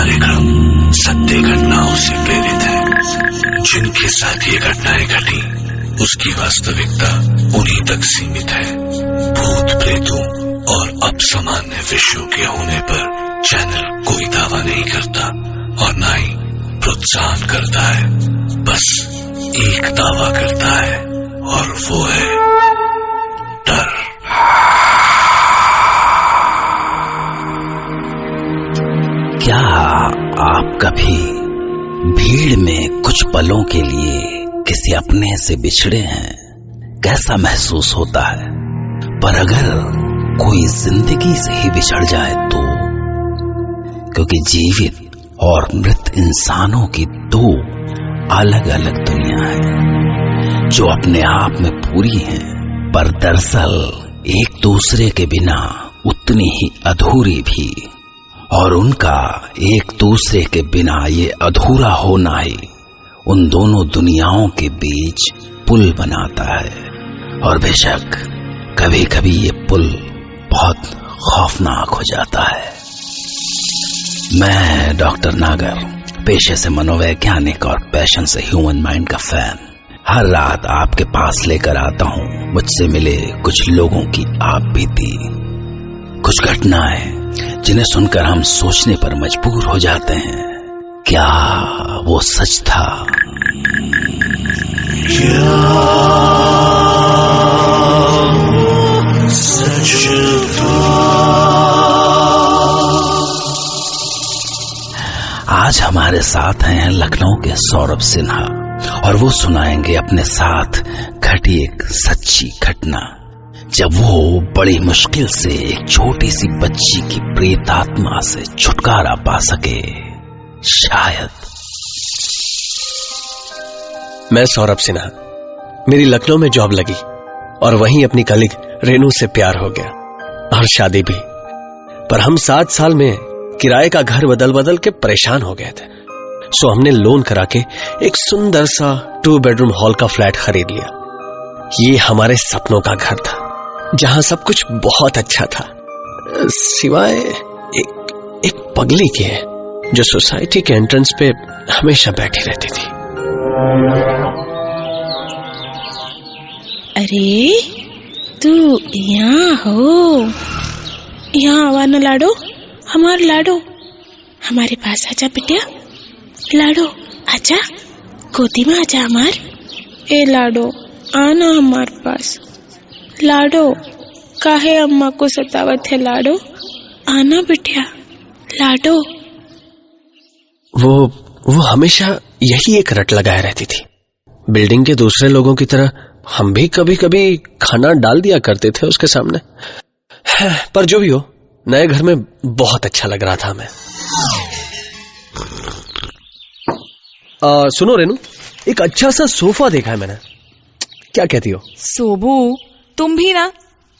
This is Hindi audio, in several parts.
सारे क्रम सत्य घटनाओं से प्रेरित है। जिनके साथ ये घटनाएं घटी उसकी वास्तविकता उन्हीं तक सीमित है। भूत प्रेतों और अपसामान्य विषयों के होने पर चैनल कोई दावा नहीं करता और ना ही प्रोत्साहन करता है। बस एक दावा करता है और वो है डर। क्या आप कभी भीड़ में कुछ पलों के लिए किसी अपने से बिछड़े हैं? कैसा महसूस होता है? पर अगर कोई जिंदगी से ही बिछड़ जाए तो? क्योंकि जीवित और मृत इंसानों की दो अलग अलग दुनिया है जो अपने आप में पूरी हैं, पर दरअसल एक दूसरे के बिना उतनी ही अधूरी भी। और उनका एक दूसरे के बिना ये अधूरा होना ही उन दोनों दुनियाओं के बीच पुल बनाता है। और बेशक कभी कभी ये पुल बहुत खौफनाक हो जाता है। मैं डॉक्टर नागर, पेशे से मनोवैज्ञानिक और पैशन से ह्यूमन माइंड का फैन, हर रात आपके पास लेकर आता हूँ मुझसे मिले कुछ लोगों की आप बीती, कुछ घटनाएं जिन्हें सुनकर हम सोचने पर मजबूर हो जाते हैं, क्या वो सच था? क्या सच था? आज हमारे साथ हैं लखनऊ के सौरभ सिन्हा और वो सुनाएंगे अपने साथ घटी एक सच्ची घटना जब वो बड़ी मुश्किल से एक छोटी सी बच्ची की प्रेतात्मा से छुटकारा पा सके। शायद। मैं सौरभ सिन्हा, मेरी लखनऊ में जॉब लगी और वहीं अपनी कलीग रेनू से प्यार हो गया और शादी भी। पर हम 7 साल में किराए का घर बदल बदल के परेशान हो गए थे, सो हमने लोन करा के एक सुंदर सा 2 बेडरूम हॉल का फ्लैट खरीद लिया। ये हमारे सपनों का घर था जहां सब कुछ बहुत अच्छा था, सिवाय एक पगली के जो सोसाइटी के एंट्रेंस पे हमेशा बैठी रहती थी। अरे तू यहाँ हो, यहाँ आवा न लाडो, हमार लाडो, हमारे पास आजा बिटिया। लाडो आजा, गोदी में आजा हमार। ए लाडो आना हमार पास। लाडो काहे अम्मा को सतावत है? लाडो आना बिटिया। लाडो वो हमेशा यही एक रट लगाए रहती थी। बिल्डिंग के दूसरे लोगों की तरह हम भी कभी कभी खाना डाल दिया करते थे उसके सामने। पर जो भी हो, नए घर में बहुत अच्छा लग रहा था हमें। सुनो रेनू, एक अच्छा सा सोफा देखा है मैंने, क्या कहती हो? सोबू, तुम भी ना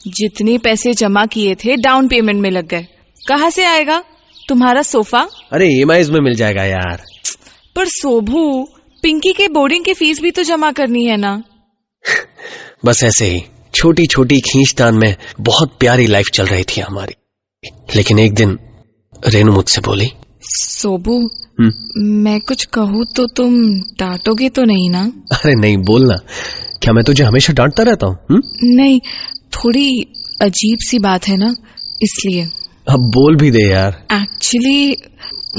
जितने पैसे जमा किए थे डाउन पेमेंट में लग गए। कहाँ से आएगा तुम्हारा सोफा? अरे EMI में मिल जाएगा यार। पर सोबू, पिंकी के बोर्डिंग की फीस भी तो जमा करनी है ना। बस ऐसे ही छोटी छोटी खींचतान में बहुत प्यारी लाइफ चल रही थी हमारी। लेकिन एक दिन रेनू मुझसे बोली, सोबू मैं कुछ कहूँ तो तुम डांटोगे तो नहीं ना? अरे नहीं, बोलना। क्या मैं तुझे हमेशा डांटता रहता हूँ? नहीं, थोड़ी अजीब सी बात है ना, इसलिए। अब बोल भी दे यार। एक्चुअली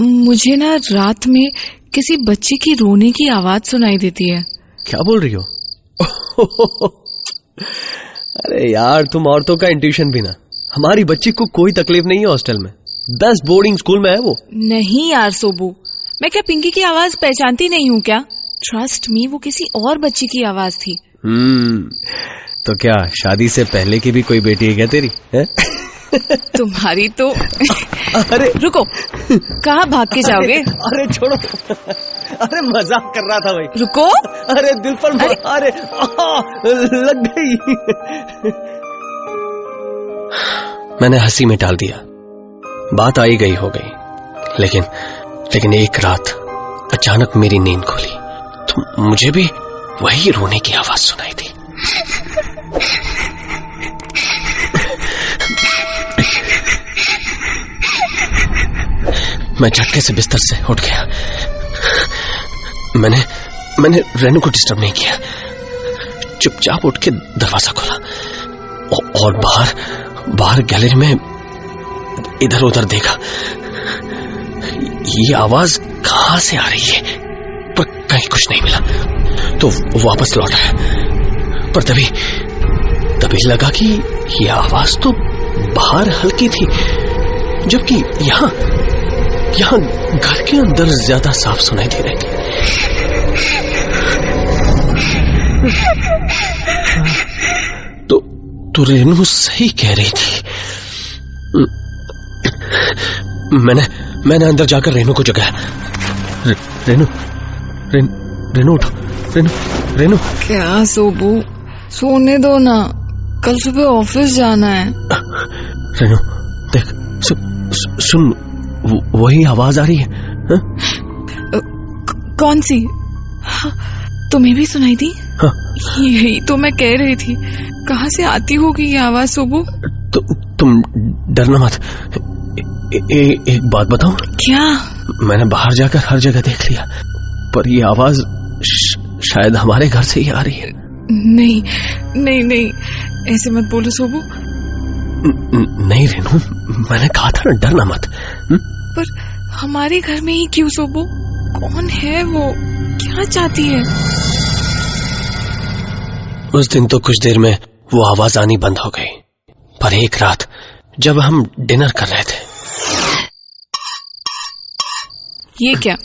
मुझे ना रात में किसी बच्चे की रोने की आवाज सुनाई देती है। क्या बोल रही हो? अरे यार, तुम औरतों का इंट्यूशन भी ना। हमारी बच्ची को कोई तकलीफ नहीं है हॉस्टल में, बेस्ट बोर्डिंग स्कूल में है वो। नहीं यार सोबू, मैं क्या पिंकी की आवाज पहचानती नहीं हूँ क्या? ट्रस्ट मी, वो किसी और बच्ची की आवाज थी। तो क्या शादी से पहले की भी कोई बेटी है क्या तेरी? है? तुम्हारी तो। अरे रुको, कहाँ भाग के जाओगे? अरे छोड़ो, अरे मजाक कर रहा था भाई। रुको। अरे दिल पर अरे लग गई। मैंने हंसी में टाल दिया, बात आई गई हो गई। लेकिन एक रात अचानक मेरी नींद खुली तो मुझे भी वही रोने की आवाज सुनाई दी। मैं झटके से बिस्तर से उठ गया। मैंने रेनू को डिस्टर्ब नहीं किया, चुपचाप उठ के दरवाजा खोला और बाहर गैलरी में इधर उधर देखा। ये आवाज कहां से आ रही है, पर कहीं कुछ नहीं मिला, तो वापस लौट आया। पर तभी लगा कि ये आवाज तो बाहर हल्की थी, जबकि यहाँ घर के अंदर ज्यादा साफ सुनाई दे रही थी। तो रेनू सही कह रही थी। मैंने अंदर जाकर रेनू को जगाया। रेनू उठो, रेनू। क्या सोबू, सोने दो ना, कल सुबह ऑफिस जाना है। रेनू देख, सुन, वही आवाज आ रही है। कौन सी? तुम्हें भी सुनाई दी? हाँ। यही तो मैं कह रही थी, कहाँ से आती होगी ये आवाज सोबू? तुम डरना मत। एक बात बताऊं? क्या? मैंने बाहर जाकर हर जगह देख लिया, पर ये आवाज शायद हमारे घर से ही आ रही है। नहीं, ऐसे मत बोलो सोबू। नहीं रेनू, मैंने कहा था ना, डरना मत। पर हमारे घर में ही क्यों सोबू? कौन है वो? क्या चाहती है? उस दिन तो कुछ देर में वो आवाज आनी बंद हो गई, पर एक रात जब हम डिनर कर रहे थे। ये क्या?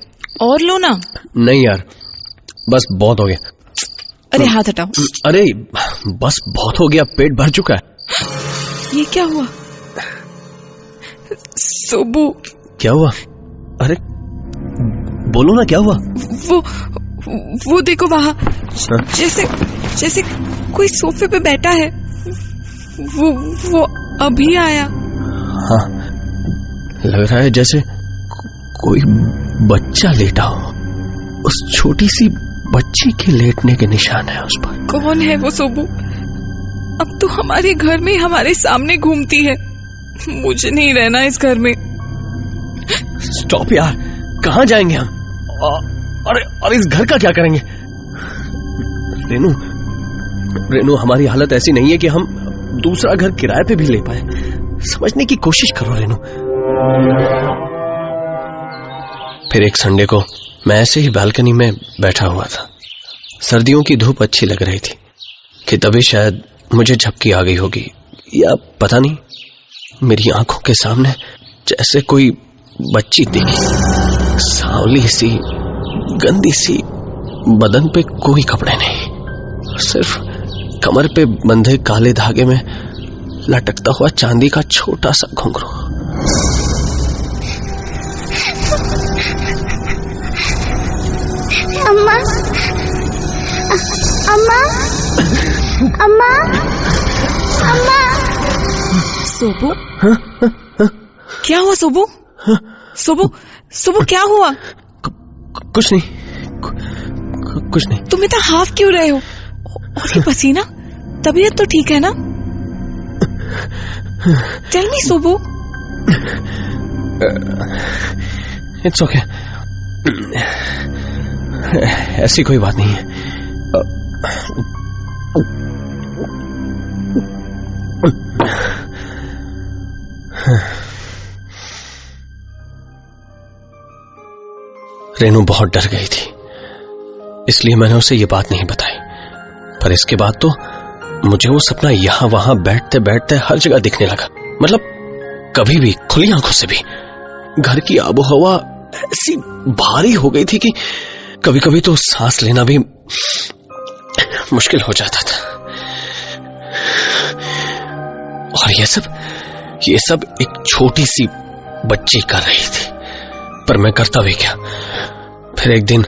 और लो ना। नहीं यार, बस बहुत हो गया। अरे हाथ हटाओ। अरे बस बहुत हो गया, पेट भर चुका है। ये क्या हुआ सोबू? क्या हुआ? अरे बोलो ना, क्या हुआ? वो देखो वहाँ, जैसे कोई सोफे पे बैठा है। वो अभी आया। हाँ, लग रहा है जैसे कोई बच्चा लेटा हो। उस छोटी सी बच्ची के लेटने के निशान है उस पर। कौन है वो सोबू? अब तो हमारे घर में हमारे सामने घूमती है। मुझे नहीं रहना इस घर में। स्टॉप यार, कहाँ जाएंगे हम? अरे इस घर का क्या करेंगे? रेनू, हमारी हालत ऐसी नहीं है कि हम दूसरा घर किराए पे भी ले पाए। समझने की कोशिश करो रेनू। फिर एक संडे को मैं ऐसे ही बालकनी में बैठा हुआ था। सर्दियों की धूप अच्छी लग रही थी कि तभी शायद मुझे झपकी आ गई होगी, या पता नहीं, मेरी आंखों के सामने जैसे कोई बच्ची दिखी। सांवली सी, गंदी सी, बदन पे कोई कपड़े नहीं, सिर्फ कमर पे बंधे काले धागे में लटकता हुआ चांदी का छोटा सा घुंघरू। अम्मा, अम्मा, अम्मा, अम्मा। सोबू, क्या हुआ सोबू? सोबू क्या हुआ? कुछ नहीं, कुछ नहीं। तुम इतना हाफ क्यों रहे हो? और ये पसीना, तबीयत तो ठीक है ना? टेल मी सोबू। इट्स ओके, ऐसी कोई बात नहीं है। रेनू बहुत डर गई थी, इसलिए मैंने उसे ये बात नहीं बताई। पर इसके बाद तो मुझे वो सपना यहां वहां बैठते बैठते हर जगह दिखने लगा। मतलब कभी भी, खुली आंखों से भी। घर की आबोहवा ऐसी भारी हो गई थी कि कभी कभी तो सांस लेना भी मुश्किल हो जाता था। और ये सब एक छोटी सी बच्ची कर रही थी। पर मैं करता भी क्या। फिर एक दिन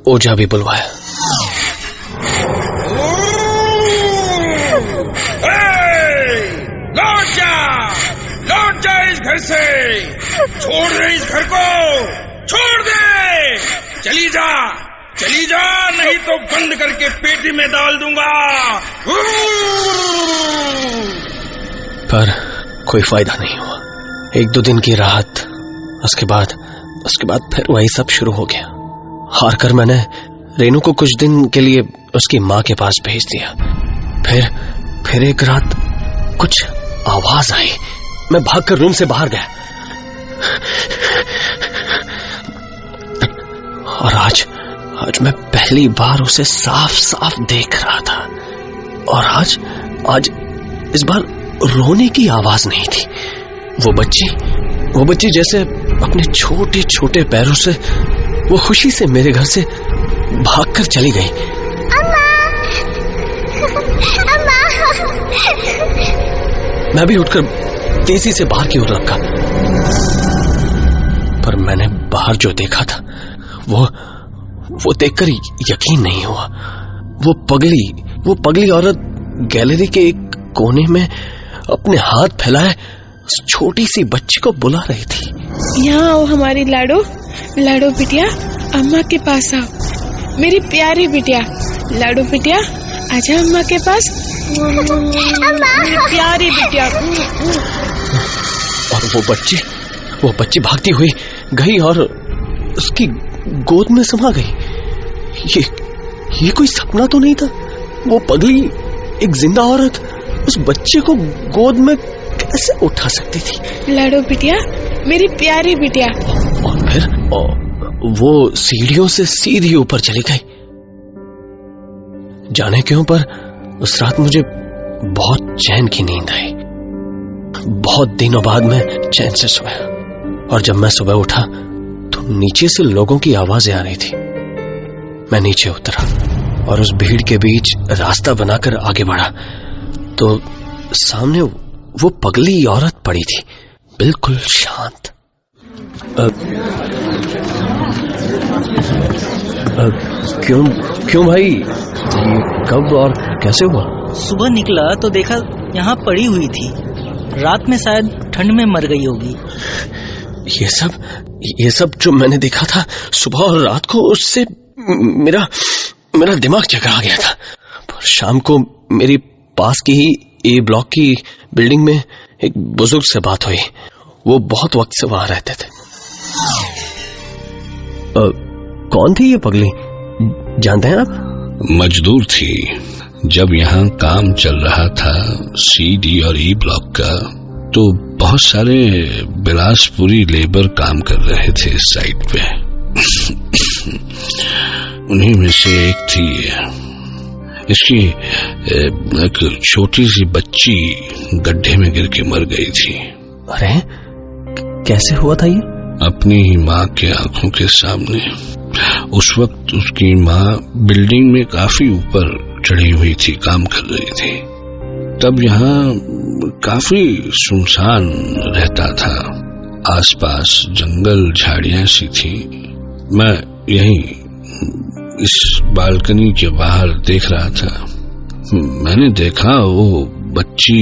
ओझा भी बुलवाया। लौट जा इस घर से। छोड़ दे इस घर को, छोड़ दे। चली जा, नहीं तो बंद करके पेटी में डाल दूंगा। पर कोई फायदा नहीं हुआ। एक दो दिन की राहत उसके बाद फिर वही सब शुरू हो गया। हार कर मैंने रेनू को कुछ दिन के लिए उसकी माँ के पास भेज दिया। फिर एक रात कुछ आवाज आई। मैं भागकर रूम से बाहर गया और आज मैं पहली बार उसे साफ साफ देख रहा था। और आज इस बार रोने की आवाज नहीं थी। वो बच्ची जैसे अपने छोटे छोटे पैरों से वो खुशी से मेरे घर से भागकर चली गई। मैं भी उठकर तेजी से बाहर की ओर लपका, पर मैंने बाहर जो देखा था वो देखकर यकीन नहीं हुआ। वो पगली औरत गैलरी के एक कोने में अपने हाथ फैलाए उस छोटी सी बच्ची को बुला रही थी। यहाँ आओ हमारी लाडो बिटिया, अम्मा के पास आओ। मेरी प्यारी बिटिया, लाडो बिटिया आजा अम्मा के पास। मेरी प्यारी बिटिया। और वो बच्ची भागती हुई गई और उसकी गोद में समा गई। ये कोई सपना तो नहीं था। वो पगली एक जिंदा औरत उस बच्चे को गोद में कैसे उठा सकती थी? लाडो बिटिया, मेरी प्यारी बिटिया। और फिर वो सीढ़ियों से सीधी ऊपर चली गई। जाने क्यों, पर उस रात मुझे बहुत चैन की नींद आई। बहुत दिनों बाद मैं चैन से सोया, और जब मैं सुबह उठा तो नीचे से लोगों की आवाजें आ रही थी। मैं नीचे उतरा और उस भीड़ के बीच रास्ता बनाकर आगे बढ़ा तो सामने वो पगली औरत पड़ी थी, बिल्कुल शांत। क्यों भाई, ये कब और कैसे हुआ? सुबह निकला तो देखा यहाँ पड़ी हुई थी। रात में शायद ठंड में मर गई होगी। ये सब जो मैंने देखा था सुबह और रात को, उससे मेरा दिमाग चकरा गया था। पर शाम को मेरी पास की ही ए ब्लॉक की बिल्डिंग में एक बुजुर्ग से बात हुई। वो बहुत वक्त से वहां रहते थे। कौन थी ये पगली, जानते हैं आप? मजदूर थी। जब यहाँ काम चल रहा था CD और E ब्लॉक का, तो बहुत सारे बिलासपुरी लेबर काम कर रहे थे इस साइट पे। उन्हीं में से एक थी। इसकी एक छोटी सी बच्ची गड्ढे में गिर के मर गई थी। अरे कैसे हुआ था ये? अपनी ही माँ के आंखों के सामने। उस वक्त उसकी माँ बिल्डिंग में काफी ऊपर चढ़ी हुई थी, काम कर रही थी। तब यहाँ काफी सुनसान रहता था। आसपास जंगल झाड़ियां सी थी। मैं यहीं इस बालकनी के बाहर देख रहा था। मैंने देखा वो बच्ची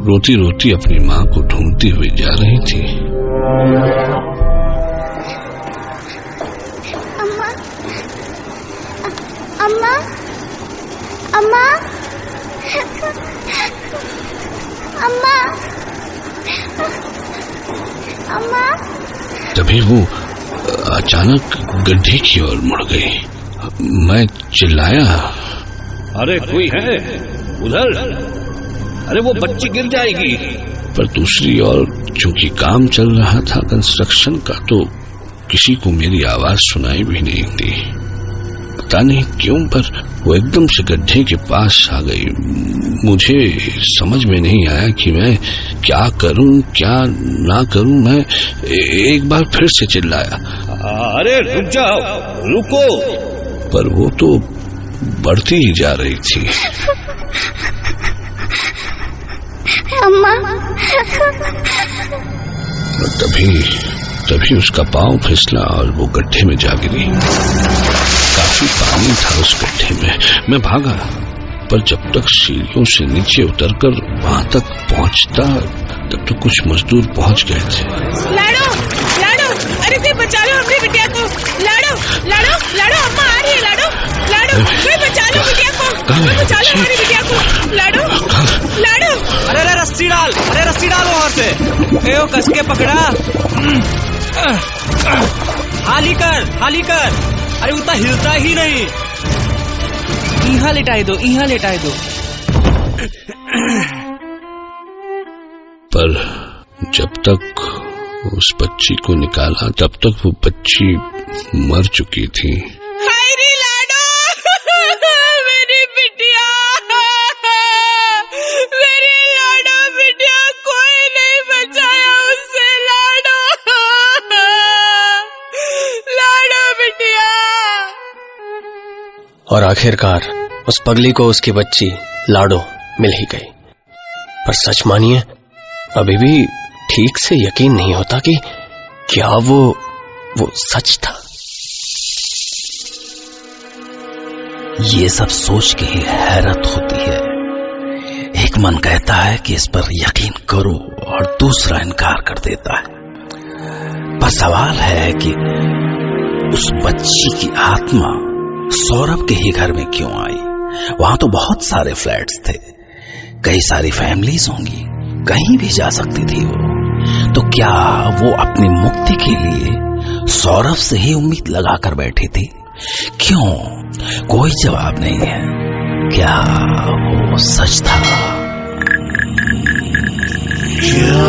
रोती रोती अपनी माँ को ढूंढती हुई जा रही थी। अम्मा, अम्मा, अम्मा, अम्मा। तभी वो अचानक गड्ढे की ओर मुड़ गई। मैं चिल्लाया, अरे कोई है उधर? अरे वो बच्ची गिर जाएगी। पर दूसरी ओर चूंकि काम चल रहा था कंस्ट्रक्शन का, तो किसी को मेरी आवाज सुनाई भी नहीं दी। पता नहीं क्यों, पर वो एकदम से गड्ढे के पास आ गई। मुझे समझ में नहीं आया कि मैं क्या करूं क्या ना करूं। मैं एक बार फिर से चिल्लाया, अरे रुक जाओ, रुको। पर वो तो बढ़ती ही जा रही थी। अम्मा। तभी उसका पांव फिसला और वो गड्ढे में जा गिरी। काफी पानी था उस गड्ढे में। मैं भागा, पर जब तक सीढ़ियों से नीचे उतरकर वहां तक पहुंचता, तब तो कुछ मजदूर पहुंच गए थे। लाडो, लाडो, अरे कोई बचा लो अपनी बिटिया को। लाडो, लाडो, लाडो, अम्मा आ रही है। लाडो, लाडो, कोई बचा लो बिटिया को। कोई बचा लो हमारी बिटिया को। लाडो, लाडो। अरे रस्सी डाल, अरे रस्सी डाल वहां से। कस के पकड़ा। हाली कर, अरे उतना हिलता ही नहीं। यहाँ लेटाए दो। पर जब तक उस बच्ची को निकाला तब तक वो बच्ची मर चुकी थी। हाय रे लाडो, मेरी बिटिया, मेरी लाडो बिटिया, कोई नहीं बचाया उससे। लाडो बिटिया। और आखिरकार उस पगली को उसकी बच्ची लाडो मिल ही गई। पर सच मानिए, अभी भी ठीक से यकीन नहीं होता कि क्या वो सच था। ये सब सोच के ही हैरत होती है। एक मन कहता है कि इस पर यकीन करो और दूसरा इनकार कर देता है। पर सवाल है कि उस बच्ची की आत्मा सौरभ के ही घर में क्यों आई? वहां तो बहुत सारे फ्लैट्स थे, कई सारी फैमिलीज होंगी, कहीं भी जा सकती थी वो। तो क्या वो अपनी मुक्ति के लिए सौरभ से ही उम्मीद लगाकर बैठी थी? क्यों? कोई जवाब नहीं है। क्या वो सच था? क्या